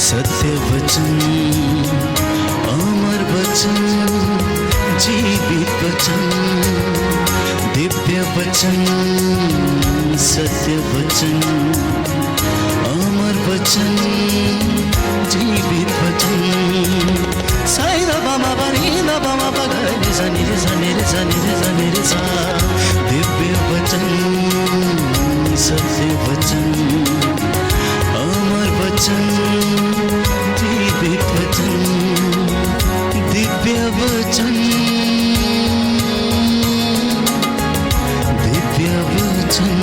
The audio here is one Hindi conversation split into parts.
सत्य वचन, अमर वचन, जीवित वचन, दिव्य वचन, सत्य वचन, अमर वचन, जीवित वचन। साई दा बामा बनी दा बामा बगरे रे सा नी रे सा नी रे सा नी रे सा नी रे सा। दिव्य वचन, सत्य वचन, अमर वचन, जीवित वचन, दिव्य वचन, दिव्य वचन।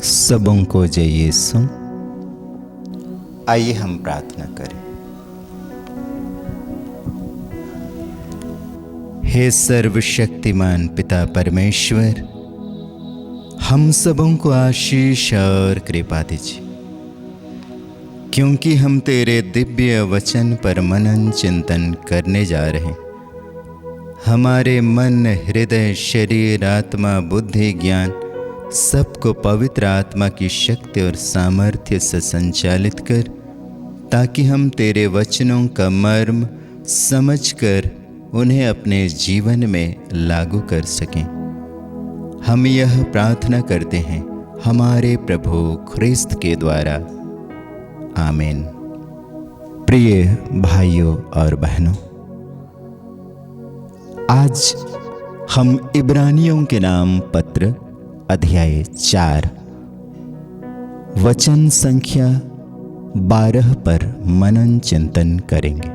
सबों को जय यीशु। आइए हम प्रार्थना करें। हे सर्वशक्तिमान पिता परमेश्वर, हम सबों को आशीष और कृपा दीजिए, क्योंकि हम तेरे दिव्य वचन पर मनन चिंतन करने जा रहे हैं। हमारे मन, हृदय, शरीर, आत्मा, बुद्धि, ज्ञान सबको पवित्र आत्मा की शक्ति और सामर्थ्य से संचालित कर, ताकि हम तेरे वचनों का मर्म समझकर उन्हें अपने जीवन में लागू कर सकें। हम यह प्रार्थना करते हैं हमारे प्रभु ख्रिस्त के द्वारा, आमीन। प्रिय भाइयों और बहनों, आज हम इब्रानियों के नाम पत्र अध्याय 4 वचन संख्या 12 पर मनन चिंतन करेंगे।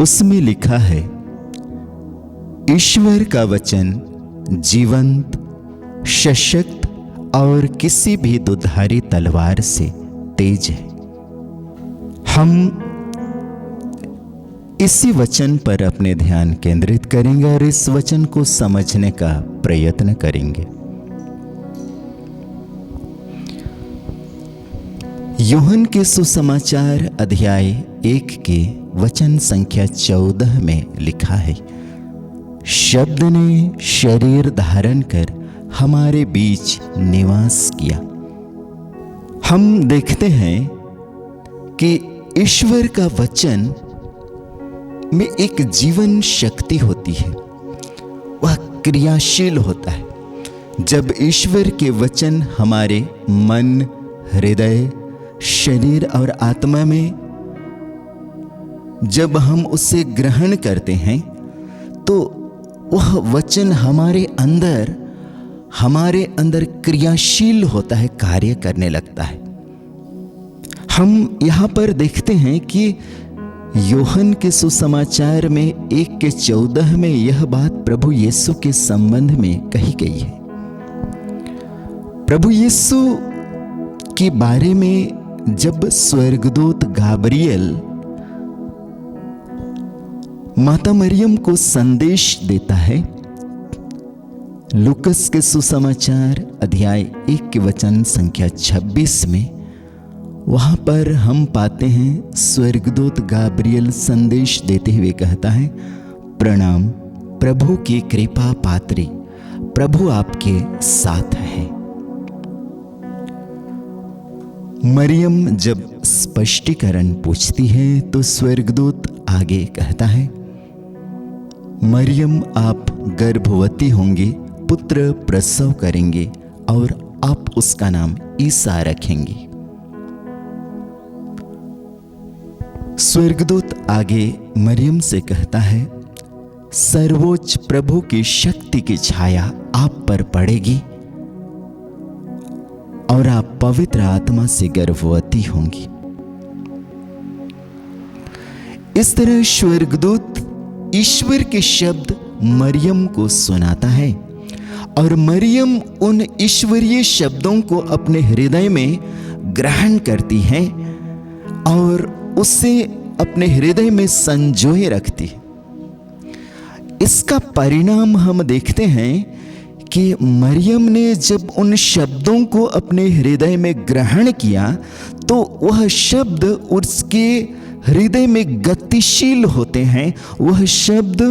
उसमें लिखा है, ईश्वर का वचन जीवंत, सशक्त और किसी भी दुधारी तलवार से तेज है। हम इसी वचन पर अपने ध्यान केंद्रित करेंगे और इस वचन को समझने का प्रयत्न करेंगे। यूहन्ना के सुसमाचार अध्याय 1 के वचन संख्या 14 में लिखा है, शब्द ने शरीर धारण कर हमारे बीच निवास किया। हम देखते हैं कि ईश्वर का वचन में एक जीवन शक्ति होती है, वह क्रियाशील होता है। जब ईश्वर के वचन हमारे मन, हृदय, शरीर और आत्मा में जब हम उसे ग्रहण करते हैं, तो वह वचन हमारे अंदर क्रियाशील होता है, कार्य करने लगता है। हम यहाँ पर देखते हैं कि यूहन्ना के सुसमाचार में 1 के 14 में यह बात प्रभु यीशु के संबंध में कही गई है। प्रभु यीशु के बारे में जब स्वर्गदूत गाब्रिएल माता मरियम को संदेश देता है, लूकस के सुसमाचार अध्याय 1 के वचन संख्या 26 में, वहां पर हम पाते हैं स्वर्गदूत गाब्रिएल संदेश देते हुए कहता है, प्रणाम प्रभु की कृपा पात्री, प्रभु आपके साथ है। मरियम जब स्पष्टीकरण पूछती है तो स्वर्गदूत आगे कहता है, मरियम आप गर्भवती होंगी, पुत्र प्रसव करेंगे और आप उसका नाम ईसा रखेंगी। स्वर्गदूत आगे मरियम से कहता है, सर्वोच्च प्रभु की शक्ति की छाया आप पर पड़ेगी और आप पवित्र आत्मा से गर्भवती होंगी। इस तरह स्वर्गदूत ईश्वर के शब्द मरियम को सुनाता है और मरियम उन ईश्वरीय शब्दों को अपने हृदय में ग्रहण करती है और उसे अपने हृदय में संजोए रखती है। इसका परिणाम हम देखते हैं कि मरियम ने जब उन शब्दों को अपने हृदय में ग्रहण किया तो वह शब्द उसके हृदय में गतिशील होते हैं। वह शब्द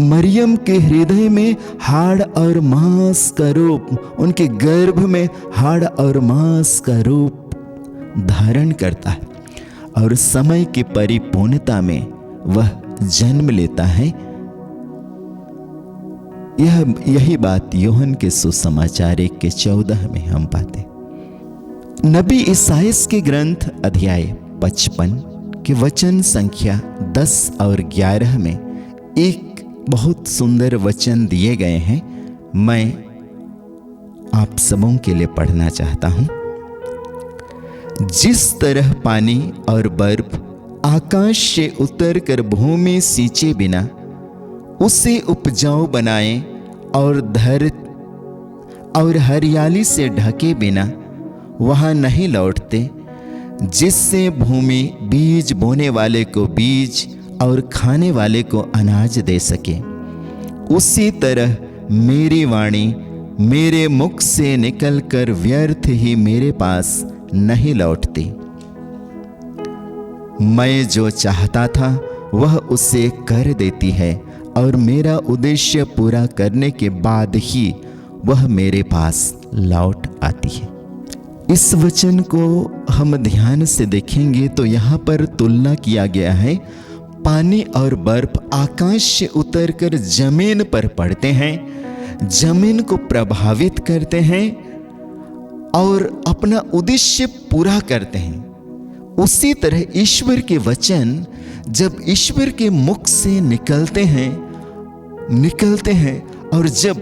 मरियम के हृदय में हाड़ और मांस का रूप, उनके गर्भ में हाड़ और मांस का रूप धारण करता है और समय की परिपूर्णता में वह जन्म लेता है। यही बात यूहन्ना के सुसमाचार 1:14 में हम पाते। नबी ईसाइयाह के ग्रंथ अध्याय 55 के वचन संख्या 10 और 11 में एक बहुत सुंदर वचन दिए गए हैं। मैं आप सबों के लिए पढ़ना चाहता हूं। जिस तरह पानी और बर्फ आकाश से उतरकर भूमि सींचे बिना उसे उपजाऊ बनाए और हरियाली से ढके बिना वहां नहीं लौटते, जिससे भूमि बीज बोने वाले को बीज और खाने वाले को अनाज दे सके, उसी तरह मेरी वाणी मेरे मुख से निकलकर व्यर्थ ही मेरे पास नहीं लौटती। मैं जो चाहता था वह उसे कर देती है और मेरा उद्देश्य पूरा करने के बाद ही वह मेरे पास लौट आती है। इस वचन को हम ध्यान से देखेंगे तो यहाँ पर तुलना किया गया है। पानी और बर्फ आकाश से उतरकर जमीन पर पड़ते हैं, जमीन को प्रभावित करते हैं और अपना उद्देश्य पूरा करते हैं। उसी तरह ईश्वर के वचन जब ईश्वर के मुख से निकलते हैं और जब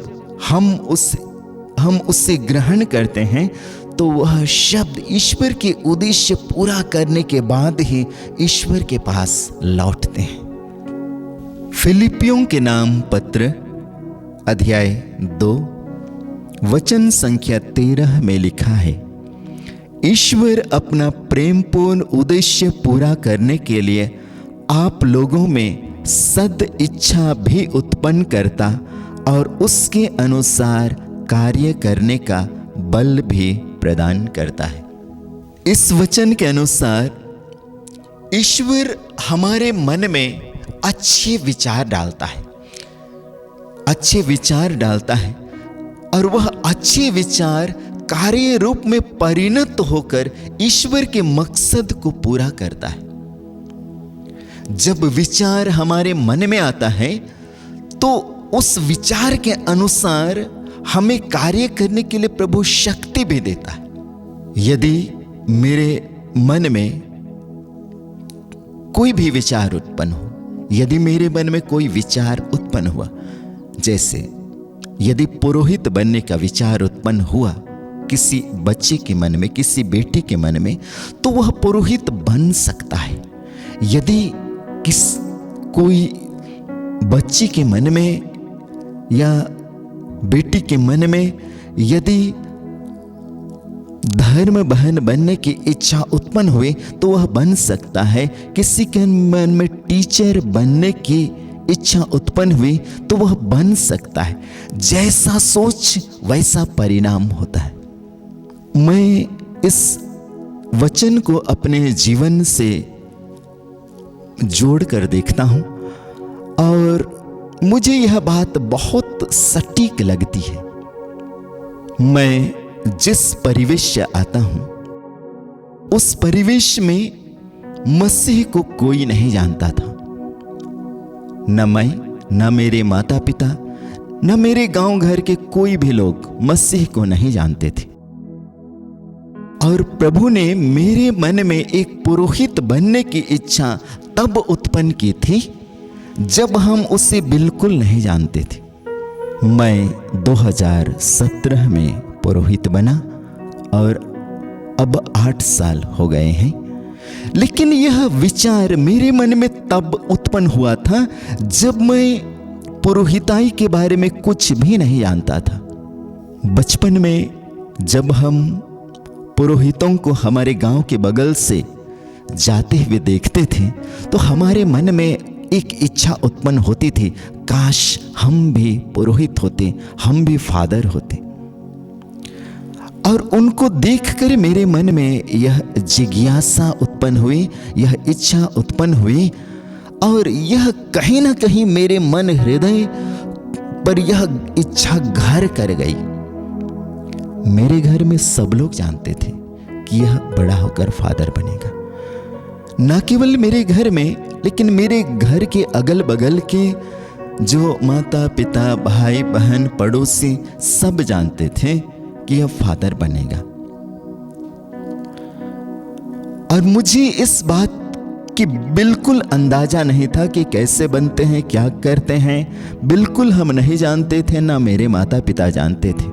हम उससे ग्रहण करते हैं तो वह शब्द ईश्वर के उद्देश्य पूरा करने के बाद ही ईश्वर के पास लौटते हैं। फिलिपियों के नाम पत्र अध्याय 2 वचन संख्या 13 में लिखा है, ईश्वर अपना प्रेमपूर्ण उद्देश्य पूरा करने के लिए आप लोगों में सद इच्छा भी उत्पन्न करता और उसके अनुसार कार्य करने का बल भी प्रदान करता है। इस वचन के अनुसार ईश्वर हमारे मन में अच्छे विचार डालता है और वह अच्छे विचार कार्य रूप में परिणत होकर ईश्वर के मकसद को पूरा करता है। जब विचार हमारे मन में आता है तो उस विचार के अनुसार हमें कार्य करने के लिए प्रभु शक्ति भी देता है। यदि मेरे मन में कोई भी विचार उत्पन्न हो, यदि मेरे मन में कोई विचार उत्पन्न हुआ, जैसे यदि पुरोहित बनने का विचार उत्पन्न हुआ किसी बच्चे के मन में, किसी बेटे के मन में, तो वह पुरोहित बन सकता है। यदि कोई बच्चे के मन में या बेटी के मन में यदि धर्म बहन बनने की इच्छा उत्पन्न हुई तो वह बन सकता है। किसी के मन में टीचर बनने की इच्छा उत्पन्न हुई तो वह बन सकता है। जैसा सोच वैसा परिणाम होता है। मैं इस वचन को अपने जीवन से जोड़कर देखता हूं और मुझे यह बात बहुत सटीक लगती है। मैं जिस परिवेश से आता हूं उस परिवेश में मसीह को कोई नहीं जानता था। न मैं, न मेरे माता पिता, न मेरे गांव घर के कोई भी लोग मसीह को नहीं जानते थे। और प्रभु ने मेरे मन में एक पुरोहित बनने की इच्छा तब उत्पन्न की थी जब हम उसे बिल्कुल नहीं जानते थे। मैं 2017 में पुरोहित बना और अब 8 साल हो गए हैं। लेकिन यह विचार मेरे मन में तब उत्पन्न हुआ था जब मैं पुरोहिताई के बारे में कुछ भी नहीं जानता था। बचपन में जब हम पुरोहितों को हमारे गांव के बगल से जाते हुए देखते थे तो हमारे मन में एक इच्छा उत्पन्न होती थी, काश हम भी पुरोहित होते, हम भी फादर होते। और उनको देखकर मेरे मन में यह जिज्ञासा उत्पन्न हुई, यह इच्छा उत्पन्न हुई और यह कहीं ना कहीं मेरे मन हृदय पर यह इच्छा घर कर गई। मेरे घर में सब लोग जानते थे कि यह बड़ा होकर फादर बनेगा। न केवल मेरे घर में, लेकिन मेरे घर के अगल बगल के जो माता पिता भाई बहन पड़ोसी सब जानते थे कि यह फादर बनेगा। और मुझे इस बात कि बिल्कुल अंदाजा नहीं था कि कैसे बनते हैं, क्या करते हैं, बिल्कुल हम नहीं जानते थे, ना मेरे माता पिता जानते थे।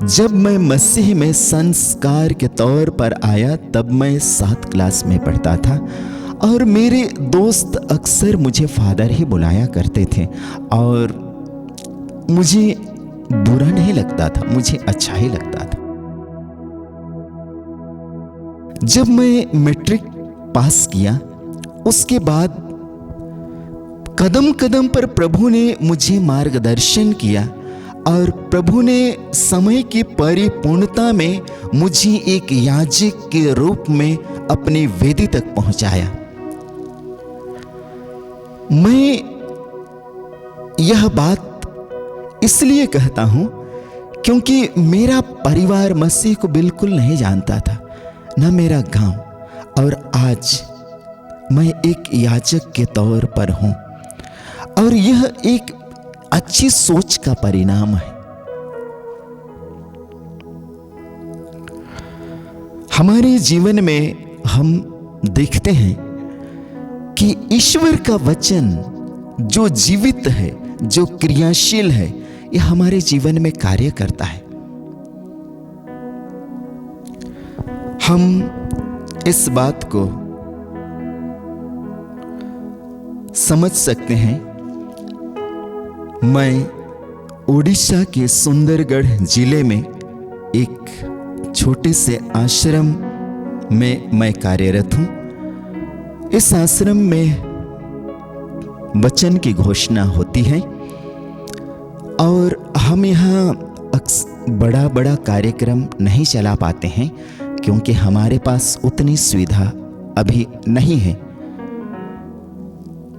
जब मैं मसीह में संस्कार के तौर पर आया तब मैं 7 क्लास में पढ़ता था और मेरे दोस्त अक्सर मुझे फादर ही बुलाया करते थे और मुझे बुरा नहीं लगता था, मुझे अच्छा ही लगता था। जब मैं मैट्रिक पास किया उसके बाद कदम कदम पर प्रभु ने मुझे मार्गदर्शन किया और प्रभु ने समय की परिपूर्णता में मुझे एक याजक के रूप में अपनी वेदी तक पहुंचाया। मैं यह बात इसलिए कहता हूं क्योंकि मेरा परिवार मसीह को बिल्कुल नहीं जानता था, न मेरा गांव, और आज मैं एक याजक के तौर पर हूं और यह एक अच्छी सोच का परिणाम है। हमारे जीवन में हम देखते हैं कि ईश्वर का वचन जो जीवित है, जो क्रियाशील है, यह हमारे जीवन में कार्य करता है। हम इस बात को समझ सकते हैं। मैं उड़ीसा के सुंदरगढ़ जिले में एक छोटे से आश्रम में मैं कार्यरत हूं। इस आश्रम में वचन की घोषणा होती है और हम यहाँ बड़ा बड़ा कार्यक्रम नहीं चला पाते हैं क्योंकि हमारे पास उतनी सुविधा अभी नहीं है।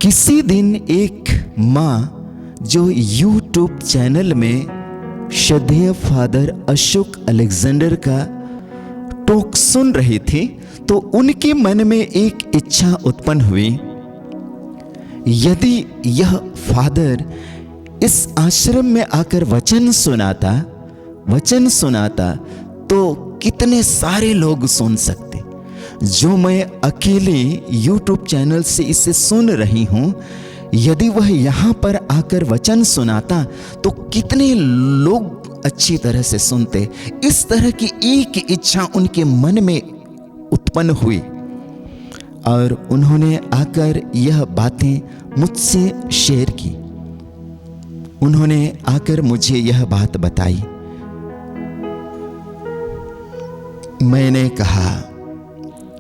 किसी दिन एक माँ जो YouTube चैनल में श्रद्धेय फादर अशोक अलेक्जेंडर का टॉक सुन रही थी तो उनके मन में एक इच्छा उत्पन्न हुई, यदि यह फादर इस आश्रम में आकर वचन सुनाता तो कितने सारे लोग सुन सकते। जो मैं अकेले YouTube चैनल से इसे सुन रही हूं, यदि वह यहाँ पर आकर वचन सुनाता तो कितने लोग अच्छी तरह से सुनते। इस तरह की एक इच्छा उनके मन में उत्पन्न हुई और उन्होंने आकर यह बातें मुझसे शेयर की। उन्होंने आकर मुझे यह बात बताई। मैंने कहा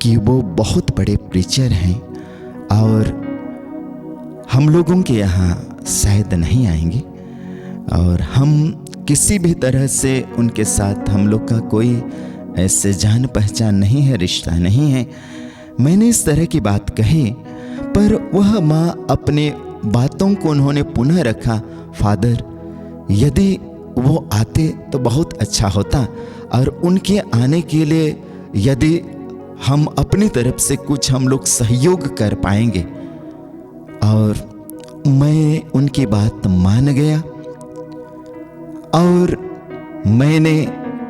कि वो बहुत बड़े प्रीचर हैं और हम लोगों के यहाँ शायद नहीं आएंगे और हम किसी भी तरह से उनके साथ हम लोग का कोई ऐसे जान पहचान नहीं है, रिश्ता नहीं है। मैंने इस तरह की बात कही पर वह माँ अपने बातों को उन्होंने पुनः रखा। फादर, यदि वो आते तो बहुत अच्छा होता और उनके आने के लिए यदि हम अपनी तरफ से कुछ हम लोग सहयोग कर पाएंगे। और मैं उनकी बात मान गया और मैंने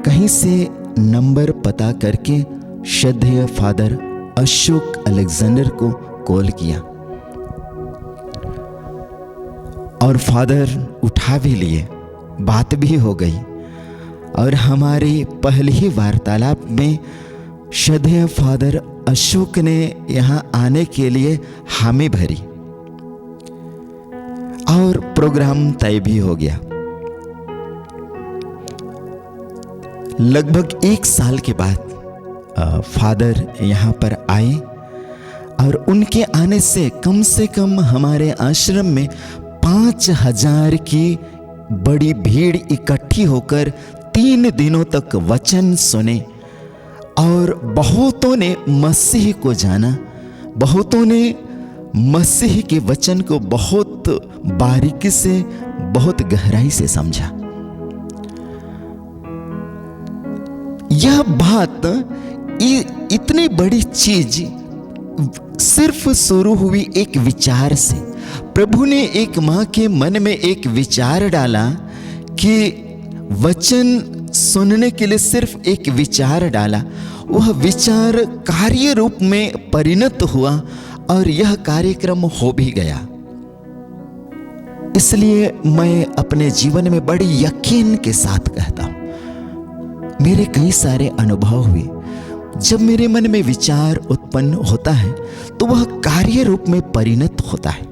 कहीं से नंबर पता करके श्रद्धेय फादर अशोक अलेक्जेंडर को कॉल किया और फादर उठा भी लिए, बात भी हो गई और हमारी पहली ही वार्तालाप में श्रद्धेय फादर अशोक ने यहाँ आने के लिए हामी भरी और प्रोग्राम तय भी हो गया। लगभग 1 साल के बाद फादर यहाँ पर आए और उनके आने से कम हमारे आश्रम में 5000 की बड़ी भीड़ इकट्ठी होकर 3 दिनों तक वचन सुने और बहुतों ने मसीह को जाना, बहुतों ने मसीह के वचन को बहुत बारीकी से, बहुत गहराई से समझा। यह बात, इतनी बड़ी चीज सिर्फ शुरू हुई एक विचार से। प्रभु ने एक मां के मन में एक विचार डाला कि वचन सुनने के लिए सिर्फ एक विचार डाला, वह विचार कार्य रूप में परिणत हुआ और यह कार्यक्रम हो भी गया। इसलिए मैं अपने जीवन में बड़ी यकीन के साथ कहता हूं, मेरे कई सारे अनुभव हुए। जब मेरे मन में विचार उत्पन्न होता है तो वह कार्य रूप में परिणत होता है,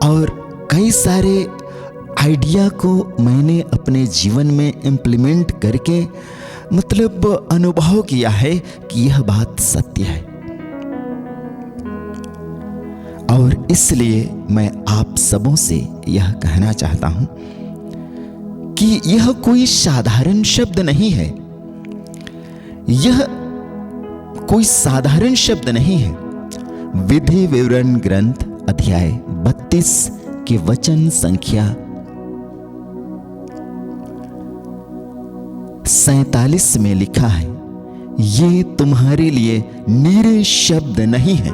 और कई सारे आइडिया को मैंने अपने जीवन में इम्प्लीमेंट करके मतलब अनुभव किया है कि यह बात सत्य है। और इसलिए मैं आप सबों से यह कहना चाहता हूं कि यह कोई साधारण शब्द नहीं है, यह कोई साधारण शब्द नहीं है। विधि विवरण ग्रंथ अध्याय 32 के वचन संख्या 47 में लिखा है, ये तुम्हारे लिए निरे शब्द नहीं है,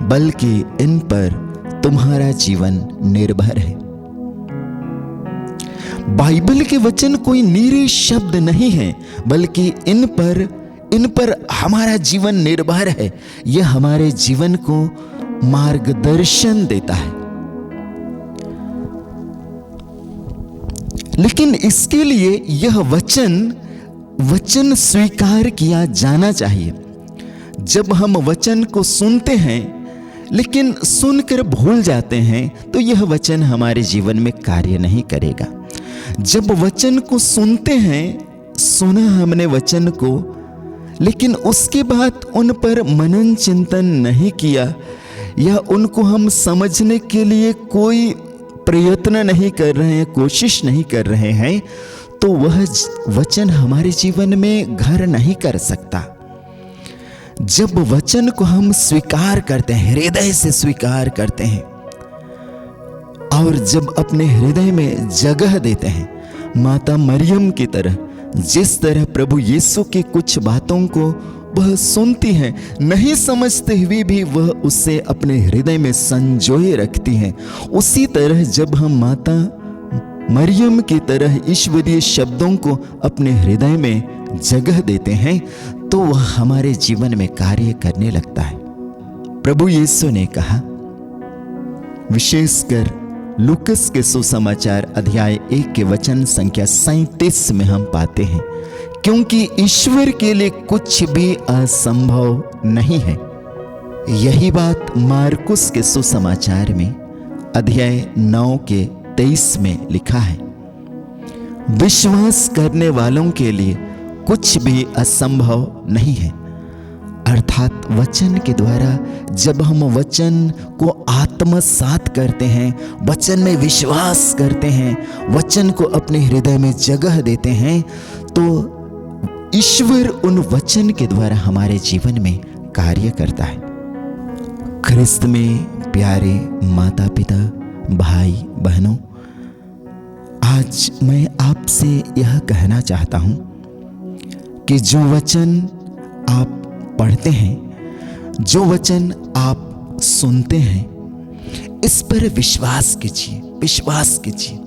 बल्कि इन पर तुम्हारा जीवन निर्भर है। बाइबल के वचन कोई निरे शब्द नहीं है, बल्कि इन पर हमारा जीवन निर्भर है। यह हमारे जीवन को मार्गदर्शन देता है। लेकिन इसके लिए यह वचन स्वीकार किया जाना चाहिए। जब हम वचन को सुनते हैं लेकिन सुनकर भूल जाते हैं तो यह वचन हमारे जीवन में कार्य नहीं करेगा। जब वचन को सुनते हैं, सुना हमने वचन को, लेकिन उसके बाद उन पर मनन चिंतन नहीं किया या उनको हम समझने के लिए कोई प्रयत्न नहीं कर रहे हैं, कोशिश नहीं कर रहे हैं, तो वह वचन हमारे जीवन में घर नहीं कर सकता। जब वचन को हम स्वीकार करते हैं, हृदय से स्वीकार करते हैं, और जब अपने हृदय में जगह देते हैं, माता मरियम की तरह, जिस तरह प्रभु यीशु की कुछ बातों को वह सुनती हैं, नहीं समझते हुए भी वह उसे अपने हृदय में संजोए रखती हैं, उसी तरह जब हम माता मरियम की तरह ईश्वरीय शब्दों को अपने हृदय में जगह देते हैं तो वह हमारे जीवन में कार्य करने लगता है। प्रभु यीशु ने कहा, विशेषकर लूकस के सुसमाचार अध्याय 1 के वचन संख्या 37 में हम पाते हैं, क्योंकि ईश्वर के लिए कुछ भी असंभव नहीं है। यही बात मार्कुस के सुसमाचार में अध्याय 9 के 23 में लिखा है, विश्वास करने वालों के लिए कुछ भी असंभव नहीं है। अर्थात वचन के द्वारा जब हम वचन को आत्मसात करते हैं, वचन में विश्वास करते हैं, वचन को अपने हृदय में जगह देते हैं, तो ईश्वर उन वचन के द्वारा हमारे जीवन में कार्य करता है। ख्रिस्त में प्यारे माता पिता, भाई बहनों, आज मैं आपसे यह कहना चाहता हूं कि जो वचन आप पढ़ते हैं, जो वचन आप सुनते हैं, इस पर विश्वास कीजिए, विश्वास कीजिए।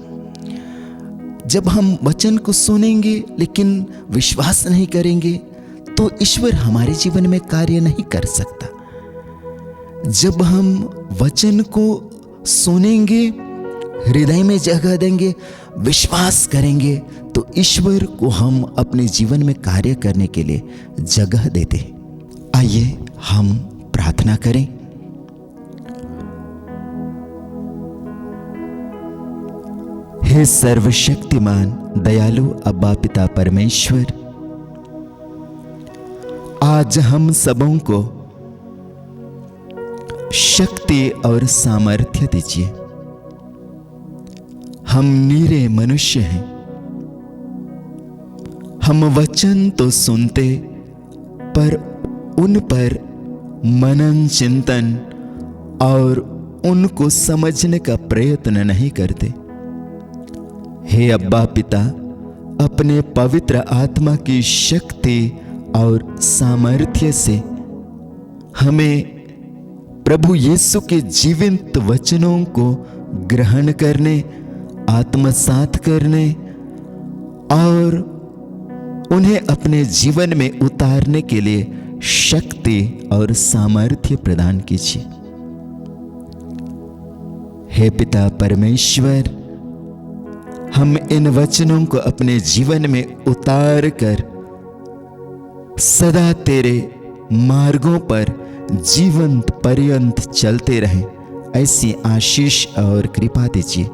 जब हम वचन को सुनेंगे लेकिन विश्वास नहीं करेंगे तो ईश्वर हमारे जीवन में कार्य नहीं कर सकता। जब हम वचन को सुनेंगे, हृदय में जगह देंगे, विश्वास करेंगे, तो ईश्वर को हम अपने जीवन में कार्य करने के लिए जगह देते हैं। आइए हम प्रार्थना करें। हे सर्वशक्तिमान दयालु अब्बा पिता परमेश्वर, आज हम सबों को शक्ति और सामर्थ्य दीजिए। हम नीरे मनुष्य हैं, हम वचन तो सुनते पर उन पर मनन चिंतन और उनको समझने का प्रयत्न नहीं करते। हे अब्बा पिता, अपने पवित्र आत्मा की शक्ति और सामर्थ्य से हमें प्रभु यीशु के जीवंत वचनों को ग्रहण करने, आत्मसात करने और उन्हें अपने जीवन में उतारने के लिए शक्ति और सामर्थ्य प्रदान कीजिए। हे पिता परमेश्वर, हम इन वचनों को अपने जीवन में उतार कर सदा तेरे मार्गों पर जीवंत पर्यंत चलते रहें, ऐसी आशीष और कृपा दीजिए।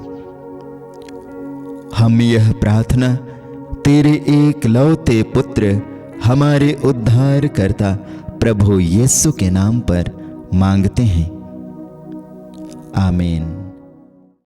हम यह प्रार्थना तेरे एकलौते पुत्र, हमारे उद्धारकर्ता प्रभु यीशु के नाम पर मांगते हैं। आमीन।